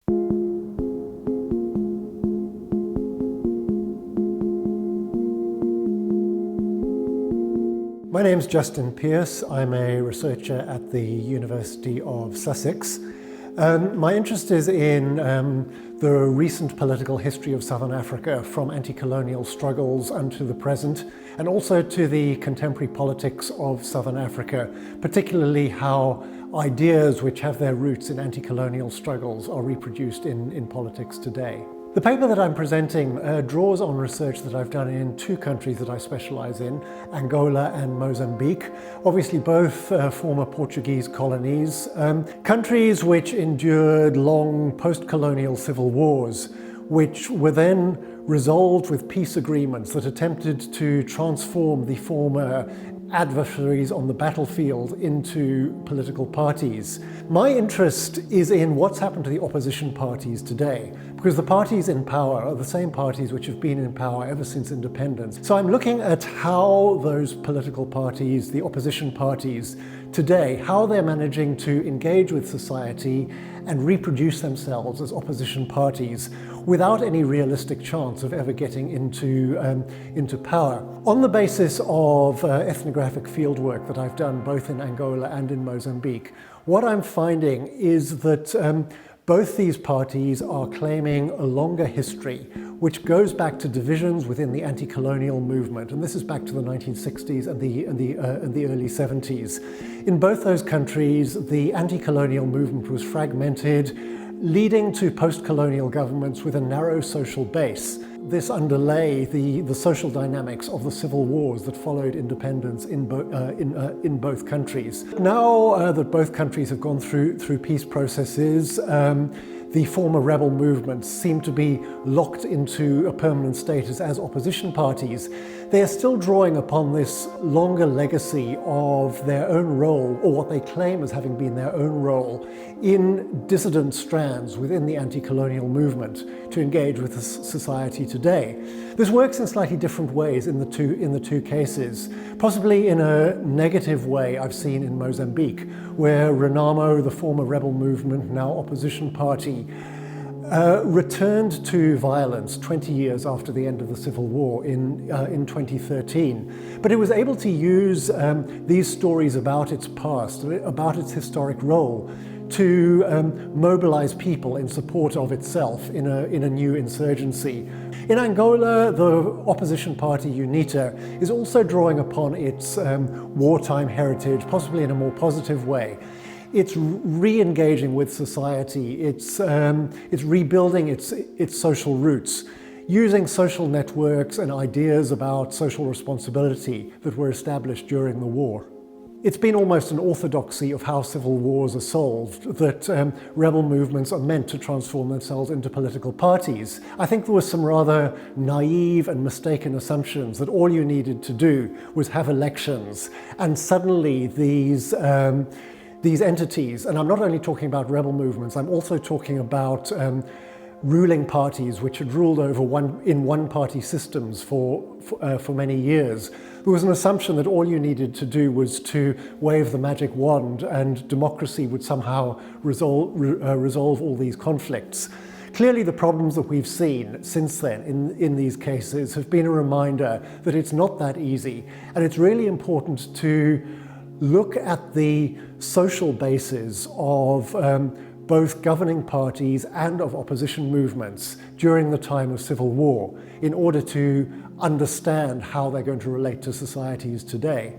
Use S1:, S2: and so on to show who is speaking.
S1: My name's Justin Pearce. I'm a researcher at the University of Sussex. My interest is in the recent political history of Southern Africa, from anti-colonial struggles unto the present, and also to the contemporary politics of Southern Africa, particularly how ideas which have their roots in anti-colonial struggles are reproduced in politics today. The paper that I'm presenting draws on research that I've done in two countries that I specialize in, Angola and Mozambique, obviously both former Portuguese colonies, countries which endured long post-colonial civil wars, which were then resolved with peace agreements that attempted to transform the former adversaries on the battlefield into political parties. My interest is in what's happened to the opposition parties today, because the parties in power are the same parties which have been in power ever since independence. So I'm looking at how those political parties, the opposition parties today, how they're managing to engage with society and reproduce themselves as opposition parties without any realistic chance of ever getting into power. On the basis of ethnographic fieldwork that I've done both in Angola and in Mozambique, what I'm finding is that both these parties are claiming a longer history which goes back to divisions within the anti-colonial movement, and this is back to the 1960s and the early 70s. In both those countries, the anti-colonial movement was fragmented, leading to post-colonial governments with a narrow social base. This underlay the social dynamics of the civil wars that followed independence in both countries. Now that both countries have gone through peace processes, the former rebel movements seem to be locked into a permanent status as opposition parties. They are still drawing upon this longer legacy of their own role, or what they claim as having been their own role, in dissident strands within the anti-colonial movement to engage with society today. This works in slightly different ways in the two cases. Possibly in a negative way I've seen in Mozambique, where Renamo, the former rebel movement, now opposition party, returned to violence 20 years after the end of the Civil War in 2013. But it was able to use these stories about its past, about its historic role, to mobilize people in support of itself in a new insurgency. In Angola, the opposition party UNITA is also drawing upon its wartime heritage, possibly in a more positive way. It's re-engaging with society, it's rebuilding its social roots, using social networks and ideas about social responsibility that were established during the war. It's been almost an orthodoxy of how civil wars are solved, that rebel movements are meant to transform themselves into political parties. I think there were some rather naive and mistaken assumptions that all you needed to do was have elections, and suddenly these entities, and I'm not only talking about rebel movements, I'm also talking about ruling parties which had ruled over one-party systems for many years. There was an assumption that all you needed to do was to wave the magic wand and democracy would somehow resolve all these conflicts. Clearly, the problems that we've seen since then in these cases have been a reminder that it's not that easy, and it's really important to look at the social bases of both governing parties and of opposition movements during the time of civil war in order to understand how they're going to relate to societies today.